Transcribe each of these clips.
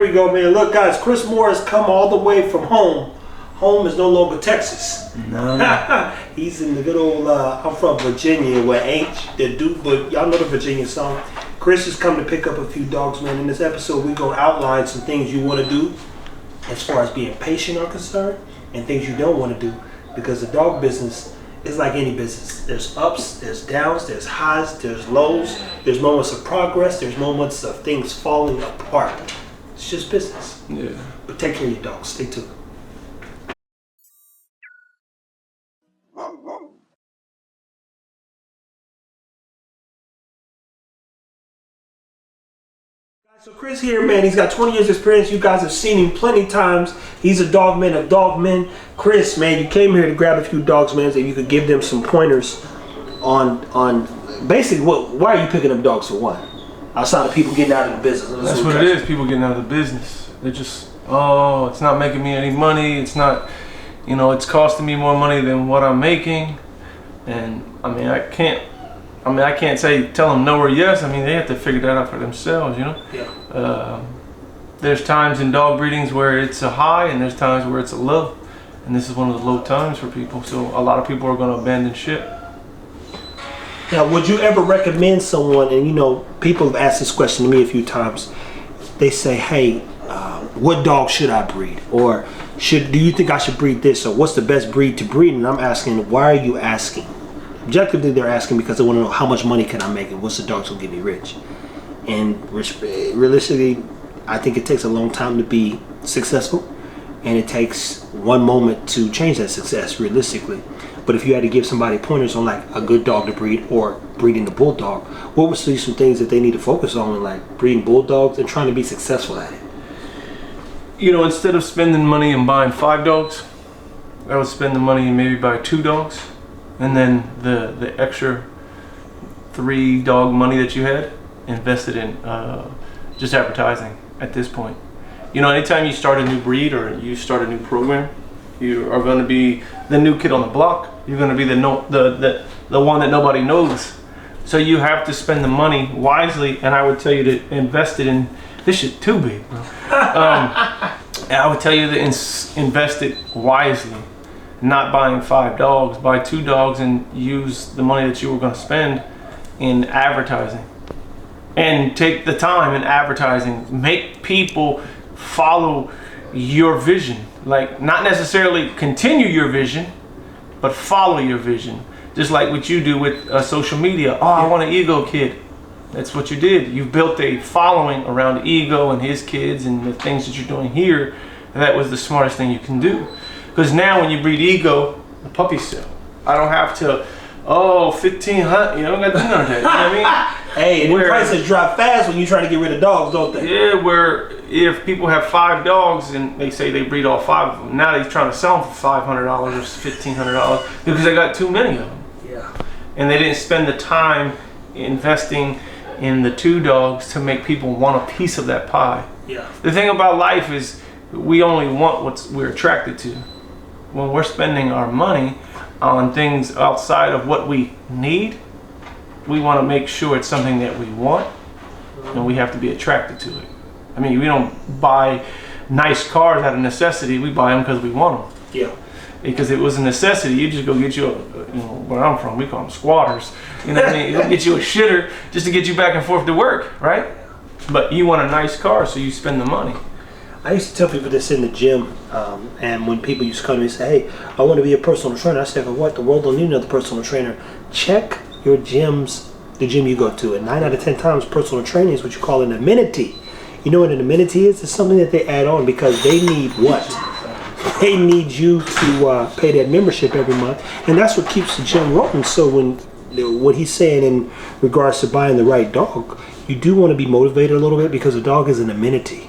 Here we go, man. Look, guys, Chris Moore has come all the way from home. Home is no longer Texas. No. He's in the good old, I'm from Virginia, where ain't the dude, but y'all know the Virginia song. Chris has come to pick up a few dogs, man. In this episode, we're going to outline some things you want to do as far as being patient are concerned and things you don't want to do, because the dog business is like any business. There's ups, there's downs, there's highs, there's lows, there's moments of progress, there's moments of things falling apart. It's just business. Yeah. But take care of your dogs. Stay tuned. So Chris here, man, he's got 20 years experience. You guys have seen him plenty times. He's a dog man of dog men. Chris, man, you came here to grab a few dogs, man, so you could give them some pointers on basically why are you picking up dogs for one? Outside of people getting out of the business. That's what it is, people getting out of the business. They're just, oh, it's not making me any money. It's not, you know, it's costing me more money than what I'm making. And I can't tell them no or yes. I mean, they have to figure that out for themselves, you know? Yeah. There's times in dog breedings where it's a high and there's times where it's a low. And this is one of the low times for people. So a lot of people are going to abandon ship. Now, would you ever recommend someone, and you know, people have asked this question to me a few times, they say, hey, what dog should I breed? Or do you think I should breed this? Or what's the best breed to breed? And I'm asking, why are you asking? Objectively, they're asking because they want to know how much money can I make and what's the dog going to get me rich. And realistically, I think it takes a long time to be successful, and it takes one moment to change that success realistically. But if you had to give somebody pointers on like a good dog to breed or breeding a bulldog, what would be some things that they need to focus on in like breeding bulldogs and trying to be successful at it? You know, instead of spending money and buying 5 dogs, I would spend the money and maybe buy 2 dogs. And then the extra 3 dog money that you had, invested in just advertising at this point. You know, anytime you start a new breed or you start a new program, you are going to be the new kid on the block. You're going to be the one that nobody knows. So you have to spend the money wisely, and I would tell you to invest it in this shit too big, bro. And I would tell you to invest it wisely. Not buying 5 dogs, buy 2 dogs and use the money that you were going to spend in advertising. And take the time in advertising. Make people follow your vision. Like, not necessarily continue your vision, but follow your vision. Just like what you do with social media. Oh, I want an Ego kid. That's what you did. You built a following around Ego and his kids and the things that you're doing here. And that was the smartest thing you can do. Because now when you breed Ego, the puppies sell. I don't have to, 1,500, you don't got to do none of that. You know what I mean? Hey, the prices drop fast when you're trying to get rid of dogs, don't they? Yeah, where if people have 5 dogs and they say they breed all 5 of them, now they're trying to sell them for $500 or $1,500 because they got too many of them. Yeah. And they didn't spend the time investing in the 2 dogs to make people want a piece of that pie. Yeah. The thing about life is we only want what we're attracted to. When we're spending our money on things outside of what we need, we want to make sure it's something that we want, and we have to be attracted to it. I mean, we don't buy nice cars out of necessity. We buy them because we want them. Yeah. Because it was a necessity. You just go get you where I'm from, we call them squatters. You know what I mean? You go get you a shitter just to get you back and forth to work, right? But you want a nice car, so you spend the money. I used to tell people this in the gym, and when people used to come to me and say, hey, I want to be a personal trainer, I said, well, what? The world don't need another personal trainer. Check your gyms, the gym you go to. And 9 out of 10 times, personal training is what you call an amenity. You know what an amenity is? It's something that they add on because they need what? They need you to pay that membership every month. And that's what keeps the gym rolling. So what he's saying in regards to buying the right dog, you do want to be motivated a little bit because a dog is an amenity.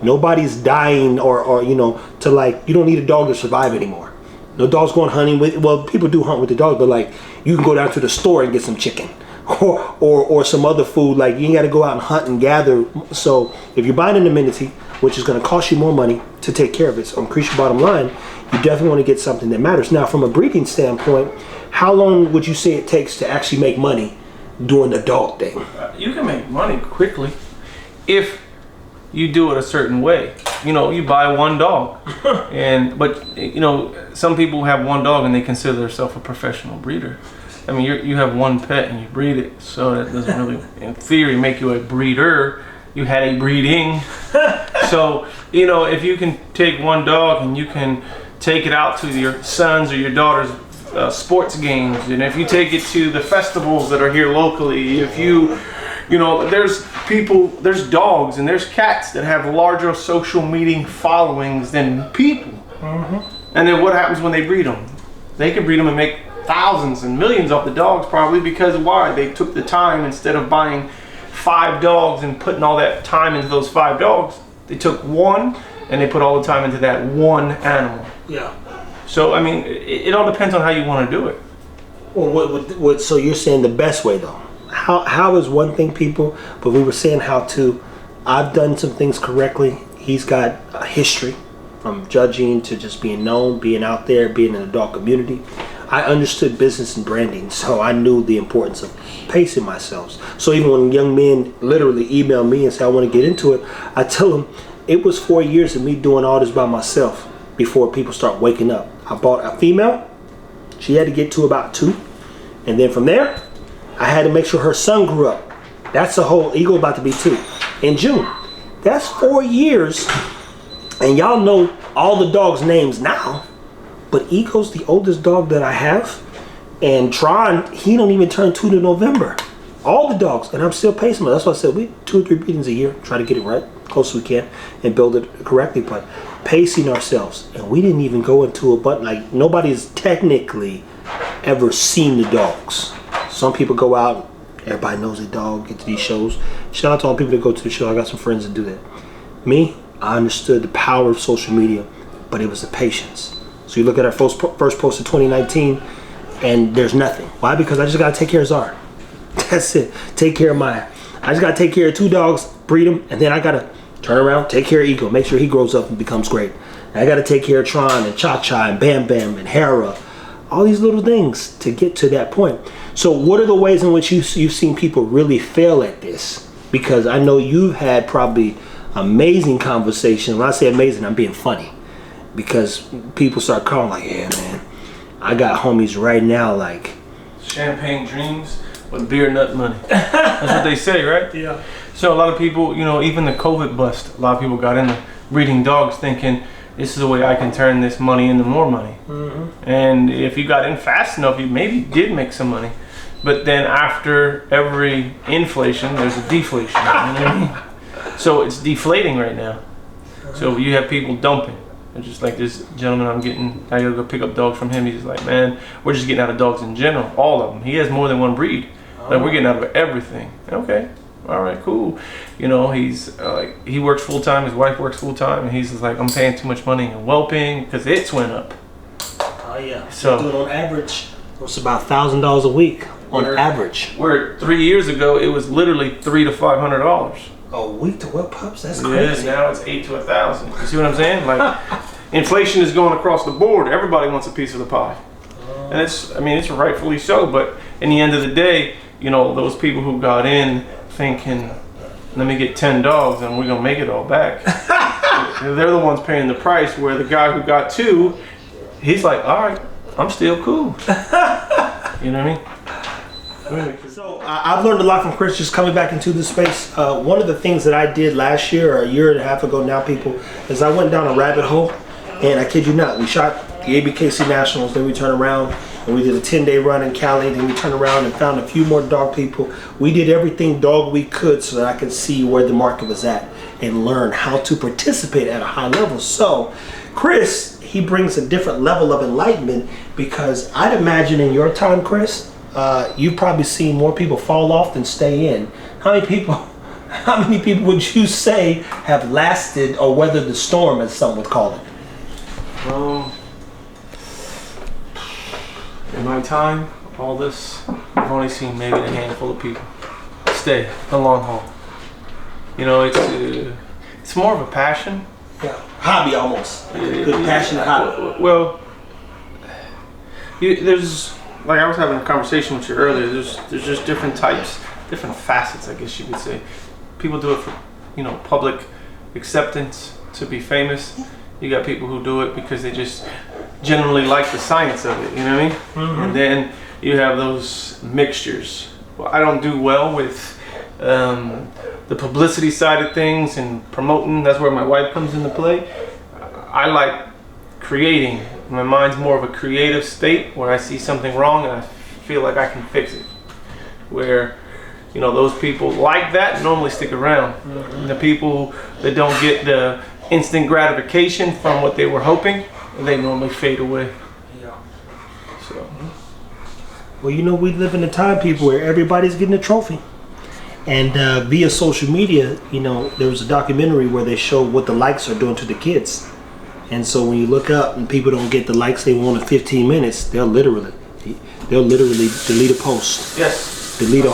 Nobody's dying or you know, to like, you don't need a dog to survive anymore. No dog's going hunting with, well, people do hunt with the dog, but like, you can go down to the store and get some chicken or some other food. Like, you ain't got to go out and hunt and gather. So if you're buying an amenity, which is going to cost you more money to take care of it, so increase your bottom line, you definitely want to get something that matters. Now, from a breeding standpoint, how long would you say it takes to actually make money doing the dog thing? You can make money quickly if you do it a certain way. You know, you buy one dog, but you know, some people have one dog and they consider themselves a professional breeder. I mean, you have one pet and you breed it, so that doesn't really, in theory, make you a breeder. You had a breeding. So, you know, if you can take one dog and you can take it out to your sons or your daughter's sports games, and if you take it to the festivals that are here locally, if you know, there's dogs and there's cats that have larger social media followings than people. And then what happens when they breed them? They can breed them and make thousands and millions off the dogs, probably, because why? They took the time, instead of buying 5 dogs and putting all that time into those 5 dogs, they took one and they put all the time into that one animal. Yeah. So I mean, it all depends on how you want to do it. Well, so you're saying the best way though? How is one thing, people? But we were saying how to. I've done some things correctly. He's got a history, from judging to just being known, being out there, being in the dog community. I understood business and branding, so I knew the importance of pacing myself. So even when young men literally email me and say I want to get into it, I tell them it was 4 years of me doing all this by myself before people start waking up. I bought a female. She had to get to about 2, and then from there, I had to make sure her son grew up. That's the whole Eagle about to be 2 in June. That's 4 years, and y'all know all the dogs' names now. But Ego's the oldest dog that I have, and Tron, he don't even turn 2 to November. All the dogs, and I'm still pacing them. That's why I said we 2 or 3 beatings a year, try to get it right, close as we can, and build it correctly. But pacing ourselves, and we didn't even go into a button, like nobody's technically ever seen the dogs. Some people go out, everybody knows a dog, get to these shows. Shout out to all people that go to the show. I got some friends that do that. Me, I understood the power of social media, but it was the patience. So you look at our first post of 2019, and there's nothing. Why? Because I just gotta take care of Czar. That's it. Take care of Maya. I just gotta take care of 2 dogs, breed them, and then I gotta turn around, take care of Eagle, make sure he grows up and becomes great. And I gotta take care of Tron and Cha Cha and Bam Bam and Hera. All these little things to get to that point. So what are the ways in which you've seen people really fail at this? Because I know you've had probably amazing conversations. When I say amazing, I'm being funny. Because people start calling like, yeah, man, I got homies right now like champagne dreams with beer nut money. That's what they say, right? Yeah. So a lot of people, you know, even the COVID bust, a lot of people got into breeding dogs thinking this is a way I can turn this money into more money. And if you got in fast enough, you maybe did make some money. But then after every inflation, there's a deflation. You know what I mean? So it's deflating right now. So you have people dumping. It's just like this gentleman I gotta go pick up dogs from him. He's like, man, we're just getting out of dogs in general, all of them. He has more than one breed. Like, we're getting out of everything. Okay, all right, cool. You know, he's like, he works full time, his wife works full time, and he's just like, I'm paying too much money in whelping because it's went up. Oh yeah. So doing on average, it's about $1,000 a week on average. Where 3 years ago it was literally $300 to $500. A week to whelp pups? That's crazy. Yeah, now it's $8,000 to $1,000. You see what I'm saying? Like, inflation is going across the board. Everybody wants a piece of the pie, and it's rightfully so. But in the end of the day, you know, those people who got in thinking, let me get 10 dogs and we're gonna make it all back. They're the ones paying the price. Where the guy who got 2, he's like, all right, I'm still cool. You know what I mean? So I've learned a lot from Chris just coming back into this space. One of the things that I did last year, or a year and a half ago now, people, is I went down a rabbit hole, and I kid you not, we shot the ABKC Nationals, then we turned around and we did a 10-day run in Cali, then we turned around and found a few more dog people. We did everything dog we could so that I could see where the market was at and learn how to participate at a high level. So Chris, he brings a different level of enlightenment, because I'd imagine in your time, Chris, you've probably seen more people fall off than stay in. How many people would you say have lasted or weathered the storm, as some would call it? In my time, all this, I've only seen maybe a handful of people stay the long haul. You know, it's more of a passion. Yeah, hobby almost. Good passionate hobby. Well, there's, like I was having a conversation with you earlier, there's just different types, different facets, I guess you could say. People do it for, you know, public acceptance to be famous. You got people who do it because they just generally like the science of it, you know what I mean? Mm-hmm. And then you have those mixtures. Well, I don't do well with the publicity side of things and promoting. That's where my wife comes into play. I like creating. My mind's more of a creative state where I see something wrong and I feel like I can fix it. Where, you know, those people like that normally stick around. Mm-hmm. The people that don't get the instant gratification from what they were hoping, they normally fade away. Yeah. So. Well, you know, we live in a time, people, where everybody's getting a trophy. And via social media, you know, there was a documentary where they showed what the likes are doing to the kids. And so when you look up and people don't get the likes they want in 15 minutes, they'll literally delete a post. Yes. Delete a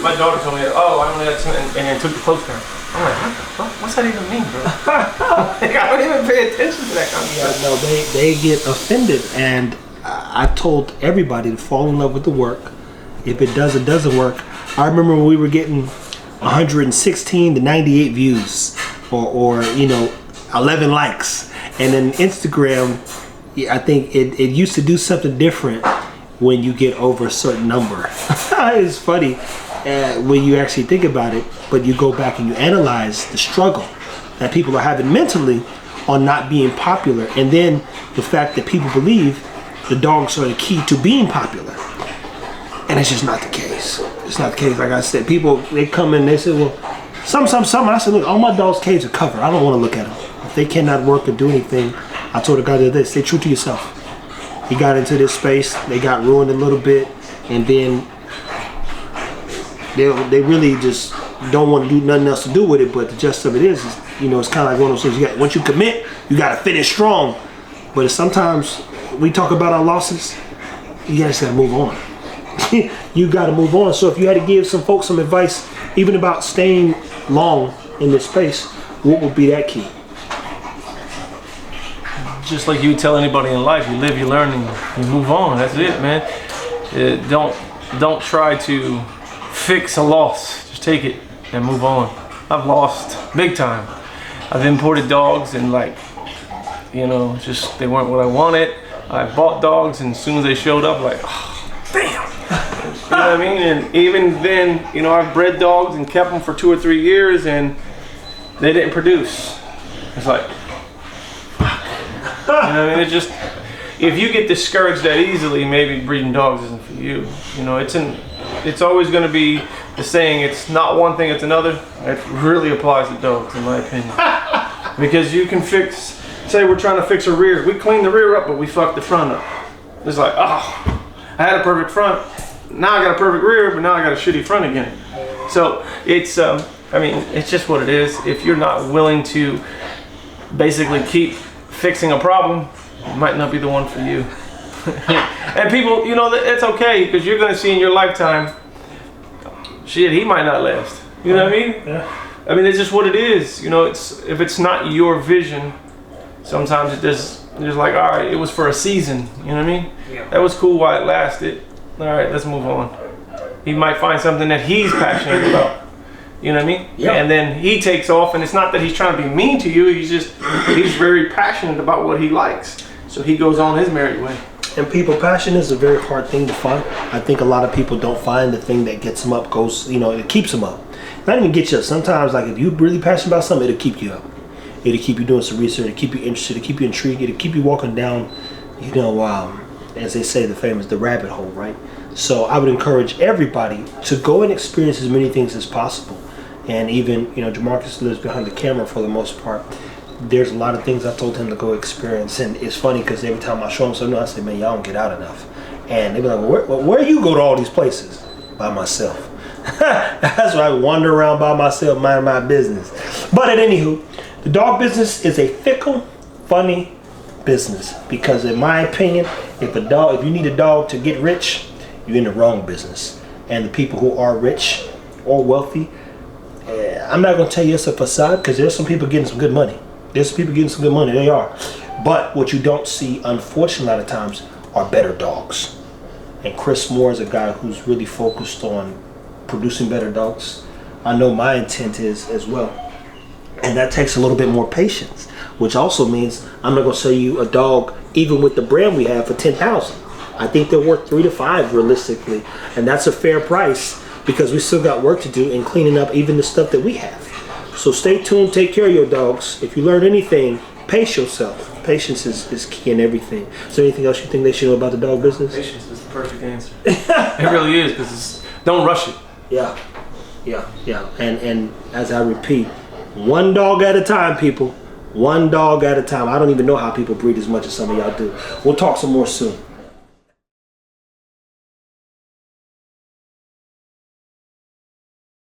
My daughter told me, oh, I only had 10, and then took the post down. I'm like, what's that even mean, bro? Like, I don't even pay attention to that kind of stuff. No, they get offended, and I told everybody to fall in love with the work. If it doesn't work. I remember when we were getting 116 to 98 views, or you know, 11 likes, and then Instagram, I think it used to do something different when you get over a certain number. It's funny when you actually think about it, but you go back and you analyze the struggle that people are having mentally on not being popular, and then the fact that people believe the dogs are the key to being popular, and it's just not the case. It's not the case. Like I said, people, they come in, they say, well, some. I said, look, all my dogs' cages are covered. I don't want to look at them. If they cannot work or do anything, I told the guy the other day, stay true to yourself. He got into this space, they got ruined a little bit, and then they really just don't want to do nothing else to do with it. But the gist of it is, you know, it's kind of like one of those things. Once you commit, you got to finish strong. But sometimes we talk about our losses, you guys got to move on. You got to move on. So if you had to give some folks some advice, even about staying long in this space, what would be that key? Just like you would tell anybody in life, you live, you learn, and you move on. That's it, man. Don't try to fix a loss. Just take it and move on. I've lost big time. I've imported dogs and, like, you know, just they weren't what I wanted. I bought dogs, and as soon as they showed up, like, oh, damn. You know what I mean? And even then, you know, I've bred dogs and kept them for 2 or 3 years, and they didn't produce. It's like, fuck. You know what I mean? It just, if you get discouraged that easily, maybe breeding dogs isn't for you. You know, it's always going to be the saying, it's not one thing, it's another. It really applies to dogs, in my opinion. Because you can fix, say we're trying to fix a rear. We cleaned the rear up, but we fucked the front up. It's like, oh, I had a perfect front. Now I got a perfect rear, but now I got a shitty front again. So it's, I mean, it's just what it is. If you're not willing to basically keep fixing a problem, it might not be the one for you. And people, you know, it's okay, because you're going to see in your lifetime, shit, he might not last. You know what I mean? Yeah. I mean, it's just what it is. You know, if it's not your vision, sometimes it just, you're just like, all right, it was for a season. You know what I mean? Yeah. That was cool while it lasted. All right, let's move on. He might find something that he's passionate about. You know what I mean? Yeah. And then he takes off, and it's not that he's trying to be mean to you. He's very passionate about what he likes. So he goes on his merry way. And people, passion is a very hard thing to find. I think a lot of people don't find the thing that gets them up, goes, you know, it keeps them up. Not even get you up. Sometimes, like, if you're really passionate about something, it'll keep you up. It'll keep you doing some research, it'll keep you interested, it'll keep you intrigued, it'll keep you walking down, you know, as they say, the rabbit hole, right? So I would encourage everybody to go and experience as many things as possible. And even, you know, Jamarcus lives behind the camera for the most part. There's a lot of things I told him to go experience, and it's funny because every time I show him something, I say, man, y'all don't get out enough. And they be like, well, where you go to all these places? By myself. That's why I wander around by myself, mind my business. But at anywho, the dog business is a fickle, funny business, because in my opinion, if you need a dog to get rich, you're in the wrong business. And the people who are rich or wealthy, I'm not going to tell you it's a facade, because there's some people getting some good money. There's some people getting some good money, they are. But what you don't see, unfortunately, a lot of times, are better dogs. And Chris Moore is a guy who's really focused on producing better dogs. I know my intent is as well. And that takes a little bit more patience, which also means I'm not going to sell you a dog, even with the brand we have, for $10,000. I think they're worth 3 to 5 realistically, and that's a fair price because we still got work to do in cleaning up even the stuff that we have. So stay tuned, take care of your dogs. If you learn anything, pace yourself. Patience is key in everything. Is there anything else you think they should know about the dog business? Patience is the perfect answer. It really is, because don't rush it. Yeah. And as I repeat, one dog at a time, people. One dog at a time. I don't even know how people breed as much as some of y'all do. We'll talk some more soon.